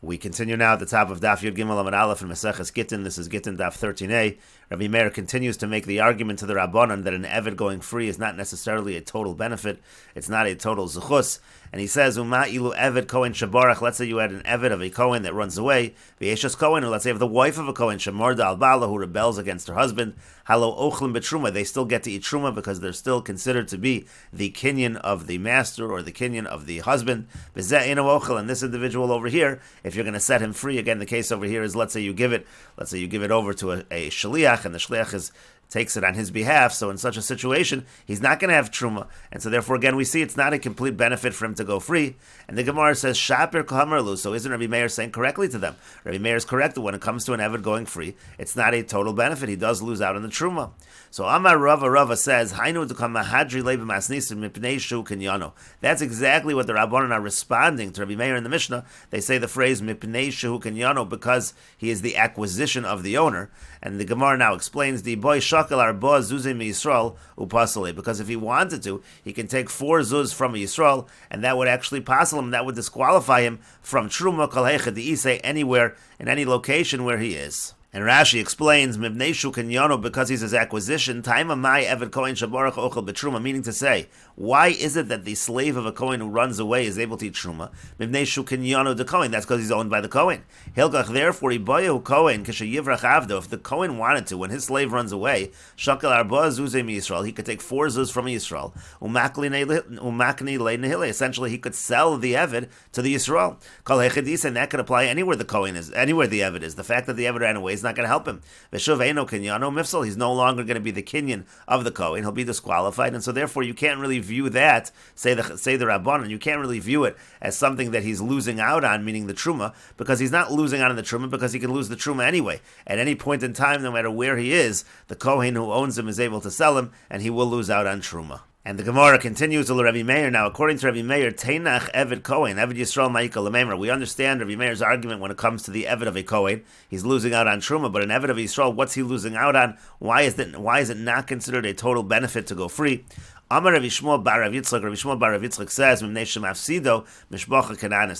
We continue now at the top of Daf Yud Gimel Amud Aleph in Meseches Gittin. This is Gittin Daf 13a. Rabbi Meir continues to make the argument to the Rabbanan that an Eved going free is not necessarily a total benefit. It's not a total zuchus. And he says, Uma ilu Eved Kohen Shabarach. Let's say you had an Eved of a Kohen that runs away. V'yeshas Kohen, or let's say of the wife of a Kohen, Shemorda al Bala, who rebels against her husband. Halo Ochlim Betruma. They still get to eat Truma because they're still considered to be the kinyan of the master or the kinyan of the husband. V'zeh eno ochel. And this individual over here, if you're going to set him free, again, the case over here is let's say you give it over to a shliach, and the shliach takes it on his behalf. So in such a situation, he's not going to have truma, and so therefore again we see it's not a complete benefit for him to go free. And the Gemara says Shapir Kamarlu. So isn't Rabbi Meir saying correctly to them? Rabbi Meir is correct that when it comes to an Eved going free, it's not a total benefit. He does lose out on the truma. So Amar Rava says Hainu Dukam Mahadri Leiba Masnisim Mipnei Shu Kinyano. That's exactly what the Rabbanan are responding to Rabbi Meir in the Mishnah. They say the phrase Mipnei Shu Kinyano because he is the acquisition of the owner. And the Gemara now explains the boy shakal arba zuzim Yisrael upasale, because if he wanted to, he can take 4 zuz from a Yisrael, and that would actually passel him, that would disqualify him from truma kol heichad di'isei anywhere in any location where he is. And Rashi explains, Mibnei Shu Kinyano, because he's his acquisition, Taima Mai Eved Kohen Shabarach Ochel Betruma, meaning to say, why is it that the slave of a Kohen who runs away is able to eat Truma? Mibnei Shu Kinyano de Kohen, that's because he's owned by the Kohen. Hilgach, therefore, Iboyahu Kohen, Kisha Yivrach Avdo, if the Kohen wanted to, when his slave runs away, Shakal Arba Zuzei Yisrael, he could take 4 zuz from Yisrael, Umakni Le Nehile, essentially he could sell the Eved to the Yisrael. Kol Hechadis, and that could apply anywhere the Kohen is, anywhere the Eved is. The fact that the Eved ran away is not going to help him. Veshuv Eino Kinyano Mifsal, he's no longer going to be the kinyan of the Kohen. He'll be disqualified, and so therefore you can't really view that, say the Rabbanan, you can't really view it as something that he's losing out on, meaning the Truma, because he's not losing out on the Truma, because he can lose the Truma anyway. At any point in time, no matter where he is, the Kohen who owns him is able to sell him, and he will lose out on Truma. And the Gemara continues to Rabbi Meir. Now, according to Rabbi Meir, Teinach Eved Kohen, Eved Yisrael Ma'ikal Lemeimer. We understand Rabbi Meir's argument when it comes to the Eved of a Kohen. He's losing out on Truma, but an Eved of Yisrael, what's he losing out on? Why is it not considered a total benefit to go free? Amar Rav Yishmael bar Rav Yitzchak says,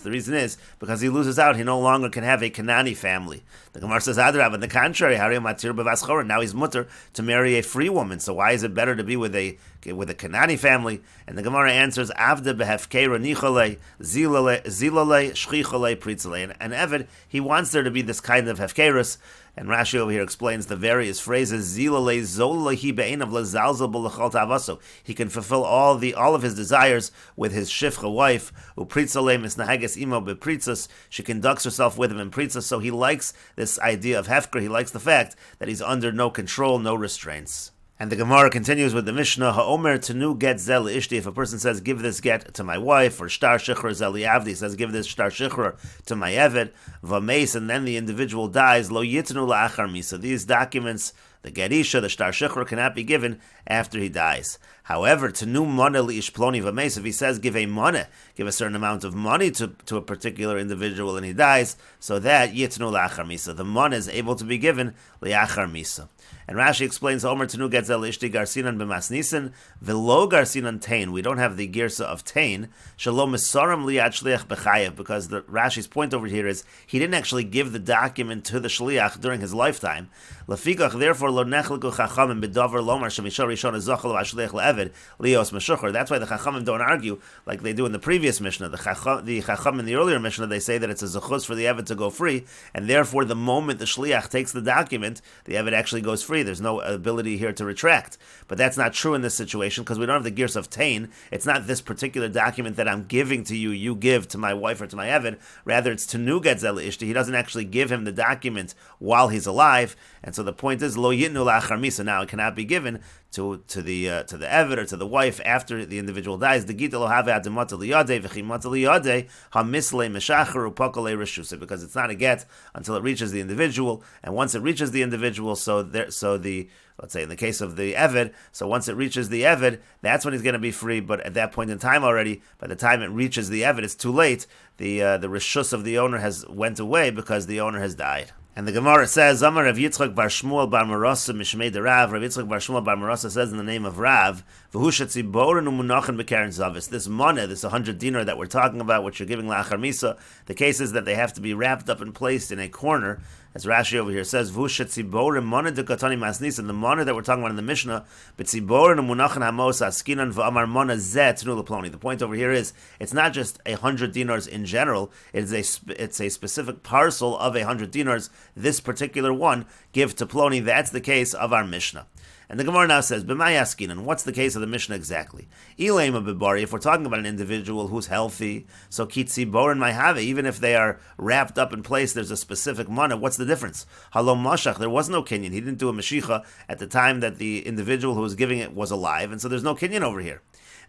the reason is because he loses out, he no longer can have a Kanani family. The Gemara says, Adrab, on the contrary, now he's mutter to marry a free woman. So why is it better to be with a Kanani family? And the Gemara answers, Avda behefkeira nichole, zilale, shchichole, pritzale. And Eved, he wants there to be this kind of hefkerus. And Rashi over here explains the various phrases. He can fulfill all of his desires with his shifcha wife. She conducts herself with him in pritzas. So he likes this idea of hefker. He likes the fact that he's under no control, no restraints. And the Gemara continues with the Mishnah, Ha'omer tenu get zel ishti. If a person says, give this get to my wife, or shtar shichur zel avdi, says, give this shtar shichur to my eved, v'meis, and then the individual dies, lo yitnu la'achar misa. These documents, the gerisha, the shtar shichur, cannot be given after he dies. However, tenu moneh li'ish ploni v'meis, if he says, give a moneh, give a certain amount of money to a particular individual and he dies, so that yitnu la'achar misa. The moneh is able to be given li'achar misa. And Rashi explains, Omer Tenu Getzel Ishti Garsinan B'Masnisin, V'lo Garsinan Tain. We don't have the Girsa of Tain. Shalom Misaram Liat Shliach B'Chayev, because Rashi's point over here is, he didn't actually give the document to the Shliach during his lifetime. Lefikach, therefore, Lo Nechliku Chachamim B'Dover Lomar Shemishar Rishon Ezochel V'Ashliach Le'Eved, Lios Meshucher. That's why the Chachamim don't argue, like they do in the previous Mishnah. The Chacham in the earlier Mishnah, they say that it's a Zechus for the Eved to go free, and therefore the moment the Shliach takes the document, the Eved actually goes free. There's no ability here to retract. But that's not true in this situation because we don't have the gears of Tain. It's not this particular document that I'm giving to you, you give to my wife or to my Eved. Rather, it's Tenu Getzel Ishti. He doesn't actually give him the document while he's alive. And so the point is, Lo Yitnu La'achar Misa. Now it cannot be given to the Eved or to the wife after the individual dies. The Gita Lo Have Adimata Liyadeh V'chimata Liyadeh HaMisle Meshacher Upakale Reshuse, because it's not a get until it reaches the individual, and once it reaches the individual, let's say in the case of the Eved, so once it reaches the Eved, that's when he's going to be free. But at that point in time already, by the time it reaches the Eved, it's too late. The reshus of the owner has went away because the owner has died. And the Gemara says, Amar Rav Yitzchak bar Shmuel bar Marasa Mishmei de Rav. Rav Yitzchak bar Shmuel bar Marasa says in the name of Rav, V'hu shetziboren u'munachin b'keren zavis. This money, this 100 dinar that we're talking about, which you're giving la'achar misa, the case is that they have to be wrapped up and placed in a corner. As Rashi over here says, V'hu shetziboren money de katani masnis, and the money that we're talking about in the Mishnah, b'tziboren u'munachin hamos askinan v'amar money zeh tnu leploni. The point over here is, it's not just 100 dinars in general, it's a specific parcel of 100 dinars. This particular one, give to Ploni. That's the case of our Mishnah. And the Gemara now says, B'may askinan, what's the case of the Mishnah exactly? Ilema b'bari, if we're talking about an individual who's healthy, so kitzi borin mayhave, even if they are wrapped up in place, there's a specific mana, what's the difference? Halom mashach, there was no kinyan. He didn't do a mashicha at the time that the individual who was giving it was alive, and so there's no kinyan over here.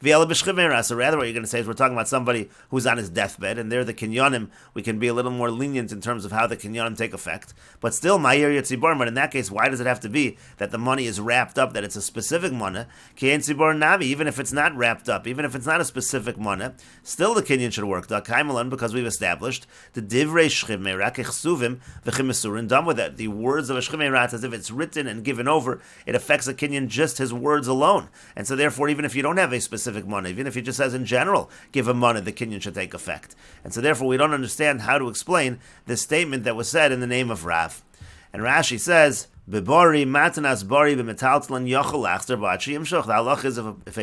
So rather what you're going to say is we're talking about somebody who's on his deathbed, and there the kinyanim, we can be a little more lenient in terms of how the kinyanim take effect. But still, ma'ir yatzibar, but in that case, why does it have to be that the money is wrapped up, that it's a specific money? Ki'en tzibor navi, even if it's not wrapped up, even if it's not a specific money, still the kinyan should work. Because we've established the divrei shchiv me'rak echsuvim v'chimesurin, done with that. The words of a shchiv me'rat, as if it's written and given over, it affects a kinyan just his words alone. And so therefore, even if you don't have a specific money, even if he just says in general, give a money, the kinyan should take effect. And so therefore we don't understand how to explain this statement that was said in the name of Rav. And Rashi says, Bebari matanas bari b'metaltlan yochel achzer b'achi yimshoch. The halach is if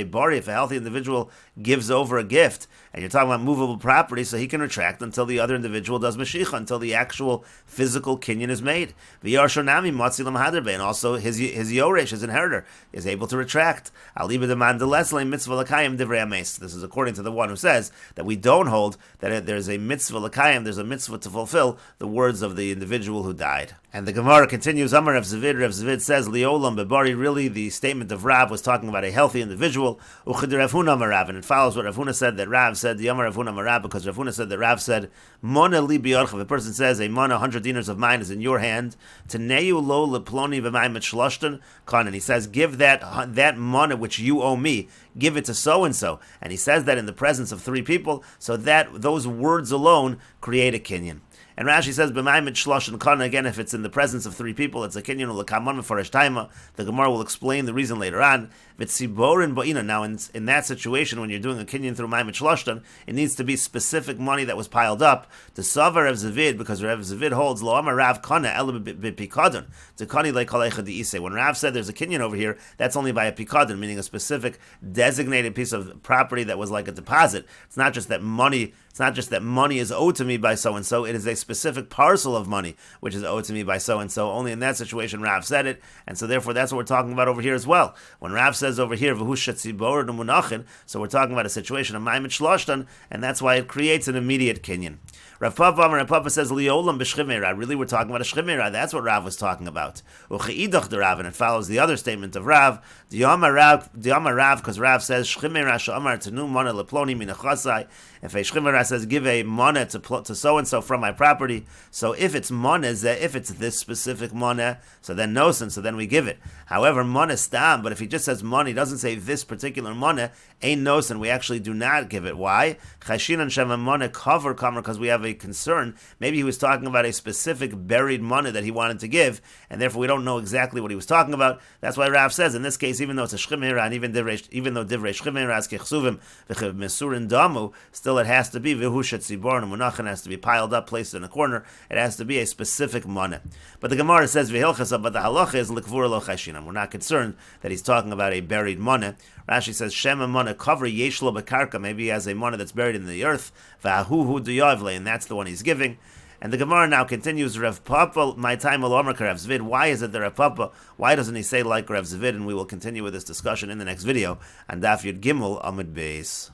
a healthy individual gives over a gift, and you're talking about movable property, so he can retract until the other individual does mashicha, until the actual physical kinyan is made. V'yarshonami matzilam haderbe, and also his yoresh, his inheritor, is able to retract. Aliba demand delesle mitzvah l'kayim divrei ames. This is according to the one who says that we don't hold that there's a mitzvah l'kayim, there's a mitzvah to fulfill the words of the individual who died. And the Gemara continues, Amar Rav Zvid says, Liolam bebari, really the statement of Rav was talking about a healthy individual. Uchedir Rav Huna Marav, and it follows what Rav Huna said that Rav said, the Amar Rav Huna Marav, because Rav Huna said that Rav said, Mona li biyorchav, a person says, a mana 100 dinars of mine is in your hand, Teneu lo leploni b'mayim etshloshten kan, and he says, give that mana which you owe me, give it to so-and-so. And he says that in the presence of 3 people, so that those words alone create a kinyan. And Rashi says, "B'mayim shlosh and kana." Again, if it's in the presence of 3 people, it's a kinyan l'kamon mefarish taima. The Gemara will explain the reason later on. V'tziborin ba'ina. Now, in that situation, when you're doing a kinyan through ma'im shloshtan, it needs to be specific money that was piled up. The savar Rav Zavid, because Rav Zavid holds lo amar Rav kana ela b'pikadon. To kani like kalecha di'isei. When Rav said there's a kinyan over here, that's only by a pikadon, meaning a specific designated piece of property that was like a deposit. It's not just that money. It's not just that money is owed to me by so-and-so, it is a specific parcel of money which is owed to me by so-and-so. Only in that situation Rav said it, and so therefore that's what we're talking about over here as well. When Rav says over here, V'hu shetzibor n'munachin, so we're talking about a situation of ma'im shloshtan, and that's why it creates an immediate kinyan. Rav Papa says, Liolam b'shchiv meirah. Really, we're talking about a shchiv meirah. That's what Rav was talking about. Ucheidach de Rav, and it follows the other statement of Rav. D'yamar Rav, because Rav says, shchiv meirah she'amar tenu mana leploni minachasai. If a shchiv meirah says, give a mana to so-and-so from my property, so if it's mana, if it's this specific mana, so then no sin, so then we give it. However, mana stam, but if he just says mana, he doesn't say this particular mana, ain't no sin, we actually do not give it. Why? Chashinan shema mana cover kamer, because we have a concern. Maybe he was talking about a specific buried mana that he wanted to give, and therefore we don't know exactly what he was talking about. That's why Rav says, in this case, even though it's a shchiv meirah, and even though divrei shchiv meirah is kechsuvim v'mesurin damu, still it has to be v'hu shetzibor n'munachin, has to be piled up, placed in a corner. It has to be a specific mana. But the Gemara says v'hilchasa, but the halacha is l'kvura lo chashinan. We're not concerned that he's talking about a buried mana. Rashi says shema mana cover yeshlo bekarka. Maybe he has a mana that's buried in the earth. V'ahuhu duyavle, and that's the one he's giving. And the Gemara now continues, Rav Papa, my time al Omer Rav Zvid. Why is it the Rav Papa? Why doesn't he say like Rav Zvid? And we will continue with this discussion in the next video on Daf Yud Gimel Amud Beis.